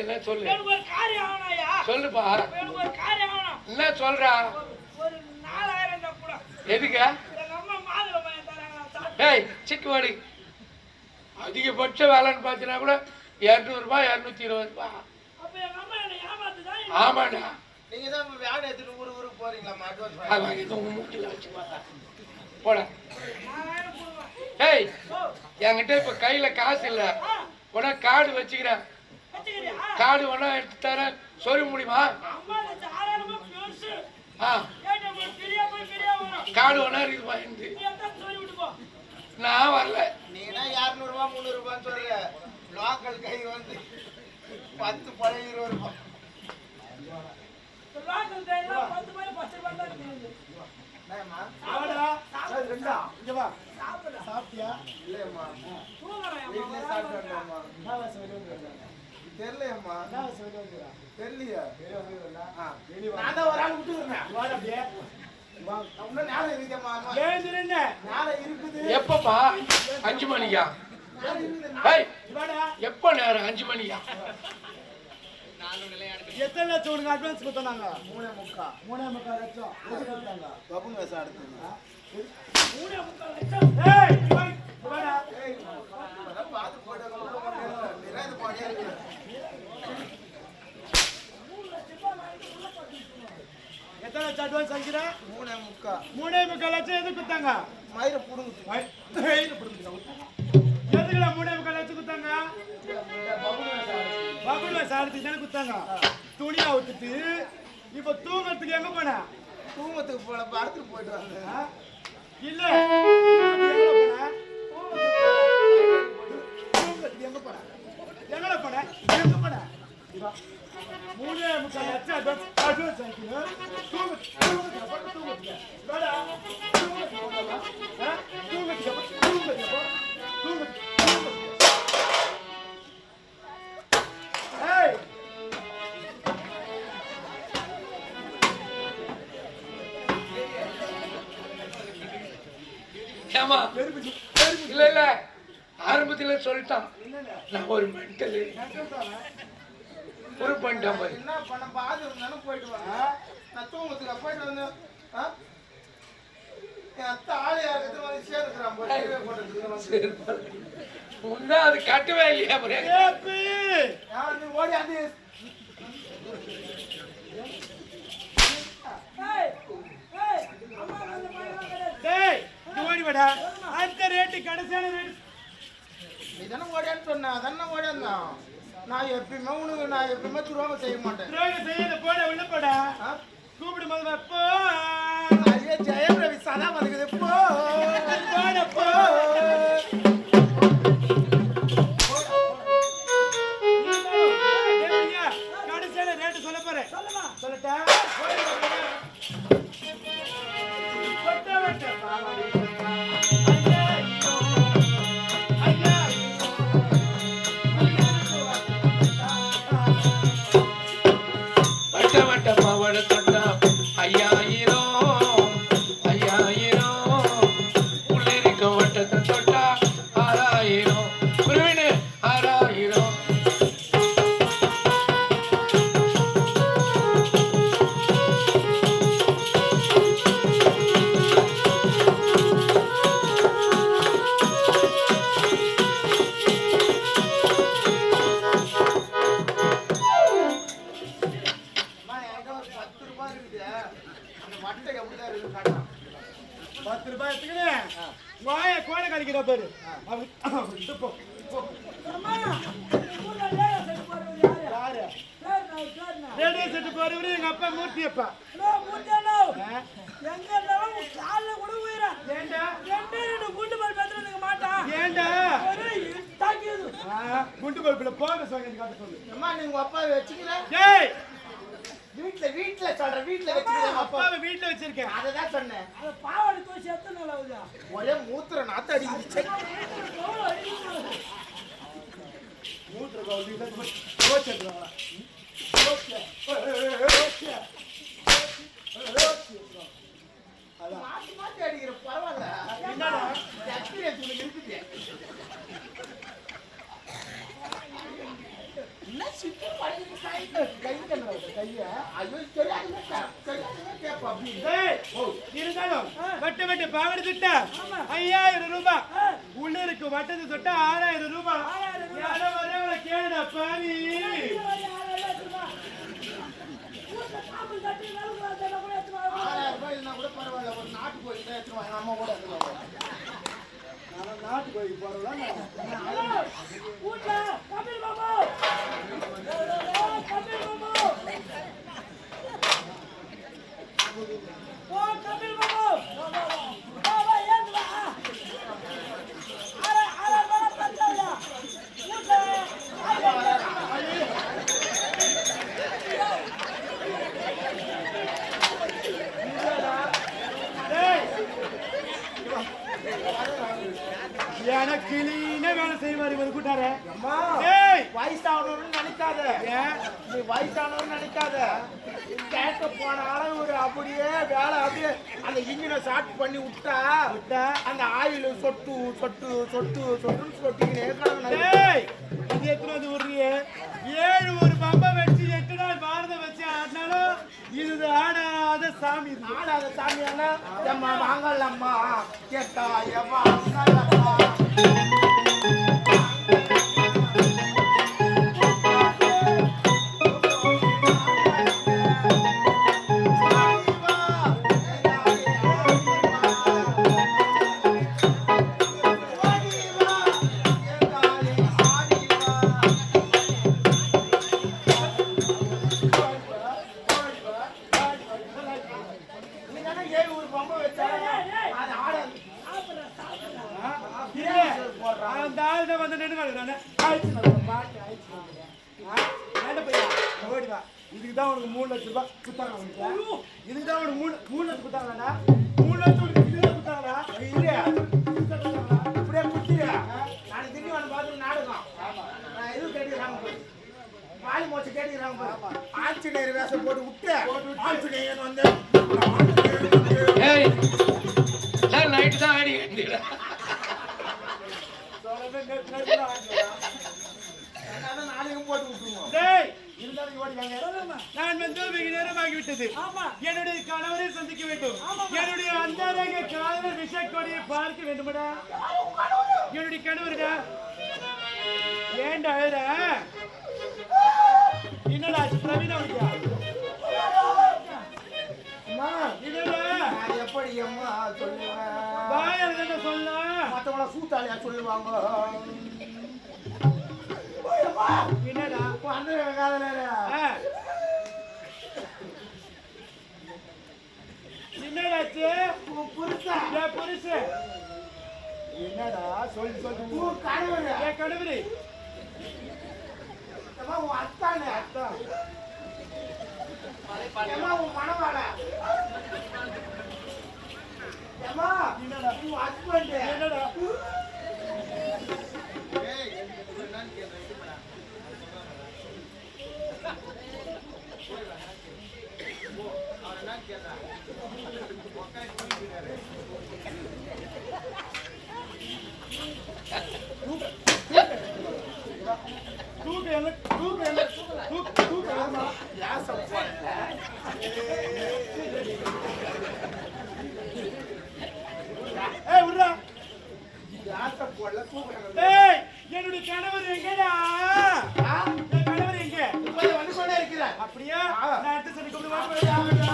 என்ன சொல்லு. எனக்கு ஒரு காரியம் ஆகணும்யா. சொல்லுப்பா. எனக்கு ஒரு காரியம் ஆகணும். என்ன சொல்றா? ஒரு 4000 தான் கூட. எதுக்கு? எங்க அம்மா மாதுளை பழம் தராங்க. ஏய் சிக்கு வாடி. அதிகபட்ச வேலைன்னு பார்த்தீங்கன்னா கூட 200 ரூபாய் 220 ரூபாய். அப்ப எங்க அம்மா என்ன ஏமாத்துதான். ஆமாடா. நீங்க தான் வேலை எடுத்துட்டு ஊருக்கு போறீங்களா? அட்வான்ஸ் அவங்க இது உங்க மூட்டில வச்சு போட. 4000 கொடுவேன். ஏய் என்கிட்ட இப்ப கையில காசு இல்ல. உடனே கார்டு வச்சுக்கிறேன். வச்சுக்கிறியா? கார்டு வேணா எடுத்து தரேன். சொல்ல முடியுமா? அம்மா இந்த 6000 பெருசு. ஆ ஏட்ட போய் பெரிய வரும். கார்டு வேணா இருக்குமா இருந்து. நீ அதான் சொல்லி விட்டு போ. நான் வரல. நீனா 200 ரூபாய் 300 ரூபான்னு சொல்ற. லோக்கல் கை வந்து 10 பழைய 20 ரூபாய். லோக்கல் கையில 10 ரூபாய் 10 ரூபாய் தான் இருக்குது. என்னம்மா? சாப்பிடா. அது ரெண்டா? இங்க வா. சாப்பிடா. சாப்பிட்டியா? இல்லையம்மா. தூங்குறேன். வீட்லயே சாப்பிட்டேன்மா. நான் சொல்லுங்க. தெரியலையம்மா. நான் சொல்லுங்க. தெரியலையா? நான் தான் ஒரு ஆள் விட்டுறேன். வா அப்படியே. வா. இன்னும் நேரம் இருக்குமா? ஏந்திரனே. நேரம் இருக்குது. எப்பப்பா? 5 மணிக்கா? ஏய் எப்ப நேரம் 5 மணிக்கா? எத்தனை லட்சம் உனக்கு அட்வான்ஸ் கொடுத்தாங்க? 3.5 லட்சம். எதுக்கு கொடுத்தாங்க? பபுன் வேஷம் எடுத்தாங்க. 3.5 லட்சம். ஏய் வாடா. ஏய் பாத்து போடுங்க. நிராது போடே இருக்கு. எத்தனை லட்சம் அட்வான்ஸ் வாங்கிற? 3.5 லட்சம் எதுக்கு கொடுத்தாங்க? மயிரை புடுங்க. மயிரை புடுங்க. எதுக்குடா 3.5 லட்சம் கொடுத்தாங்க? பபுன் வேஷம் எடுத்து தானே கொடுத்தாங்க. துணியா விட்டுட்டு இப்ப தூங்கறதுக்கு எங்க போன? தூங்கத்துக்கு போல படத்துக்கு போயிட்டு வந்தேன். இல்ல எங்க போன? எங்கட போன? எங்க போன? 3.5 லட்சம் அட்வான்ஸ் ஆயிடுச்சு. தூங்க வேடா. ஏய் ஏமா இல்ல இல்ல ஆரம்பத்துல சொல்லிட்டான். நான் ஒரு மென்டல் ஒரு பண்ணிட்டேன் பாரு. என்ன பண்ண பாது இருந்தாலும் போயிட்டு வாங்க. நான் தூங்கத்துக்கு போயிட்டு வந்தேன். என் அத்தை ஆளு யாருக்கு வந்து சேர்க்கிறான் போட்டு. உண்டா அது கட்டவே இல்லையா? நீ ஓடி அது அடுத்த ரேட்டு கடைசியான ரேட்டு நீ தானே ஓடியான்னு சொன்ன. அதானே ஓடியாந்தான். நான் எப்பயுமே உனக்கு நான் எப்பயுமே துரோகம் செய்ய மாட்டேன். துரோகம் செய்யல போட உள்ள போட. கூப்பிடும் போது போ. ஐயா ஜெயம் ரவி சதா வந்துக்குது. போ போட போ. கடைசியான ரேட்டு சொல்ல போறேன். சொல்லட்டா? ரேடியோ செட் போறவரு எங்க அப்பா மூர்த்தி அப்பா. குண்டு பல்புல போக சொல்லு. நீங்க அப்பா வச்சுக்கிறேன். வீட்டுல சொல்ற வீட்டுல வச்சிருக்கேன். அப்பாவை வீட்டுல வச்சிருக்கேன். அததான் சொன்னேன். அது பாவாடை தோசி எத்தனை நாள் ஆகுதா? ஒரே மூத்திர நாத்த அடிக்குது. மூத்திர தோச்சிடுறாங்களா? மாத்தி மாத்தி அடிக்கிற பரவாயில்ல. என்னடா எக்ஸ்பீரியன்ஸ் உங்களுக்கு இருக்குது. என்ன சிக்கன் இருந்தாலும் வட்ட பாவடை திட்ட 5000 ரூபாய் உள்ள இருக்கு வட்டத்தை தொட்ட 6000 ரூபாய் கேளுடா பாவி நாட்டு கோயில் போறோம் எனக்கு வேலை செய்வாரு இவர் கூட்டாரு வயசானவர்னு நினைக்காத நீ வயசானவர்னு நினைக்காத கேட்க போனாலும் ஒரு அப்படியே வேலை அப்படியே அந்த இன்ஜினை ஸ்டார்ட் பண்ணி விட்டா அந்த ஆயில் சொட்டு சொட்டு சொட்டு சொட்டுன்னு சொட்டிக்கினே இது எத்தனை வந்து விடுறியே 7 ஒரு பம்பை வச்சு 8 நாள் பாரதம் வச்சு ஆடினாலும் இது ஆடாத சாமி ஆடாத சாமியான எம்மா வாங்கலம்மா கேட்டா எம்மா வாங்கலம்மா இதுக்குதான் உனக்கு 3 லட்சம் ரூபாய் குத்தாங்க இதுக்குதான் உனக்கு 3 லட்சம் குத்தாங்கடா 3 லட்சம் குத்தாங்கடா இல்லையா அப்படியே குத்தியா நான் திடீர்னு வந்து பார்த்து நாடகம் நான் எதுவும் கேட்டுக்கிறாங்க வாலி மோச்சு கேட்டுக்கிறாங்க ஆஞ்சநேயர் வேஷம் போட்டு விட்டு ஆஞ்சநேயன் வந்து நைட்டு தான் ஆடி கேட்டீங்களா நாளைக்கும் போட்டு விட்டுருவோம் நான் வந்து வெகு நேரமாகிவிட்டது என்னுடைய கணவரை சந்திக்க வேண்டும் என்னுடைய அந்தரங்க காதலர் விஷக்கொடியை பார்க்க வேண்டுமடா என்னுடைய கணவருடா ஏண்டா அழுற என்னடா பிரவீனா எப்படி அம்மா சொல்லுவேன் வாயால சொல்ல மற்றவங்கள சூத்தாளியா சொல்லுவாங்க என்னடா அந்த காதலர் என்னடாச்சு புருஷன் என்னடா சொல்லு கணவர் என் கணவரு உன் அத்தானே அத்தான் உன் மனவாள என்னடா உன் ஹஸ்பண்ட் என்னடா என்னுடைய கணவர் எங்கடா கணவர் எங்க வந்து கொண்டே இருக்கிறார் அப்படியா நான் அடுத்த சனிக்கு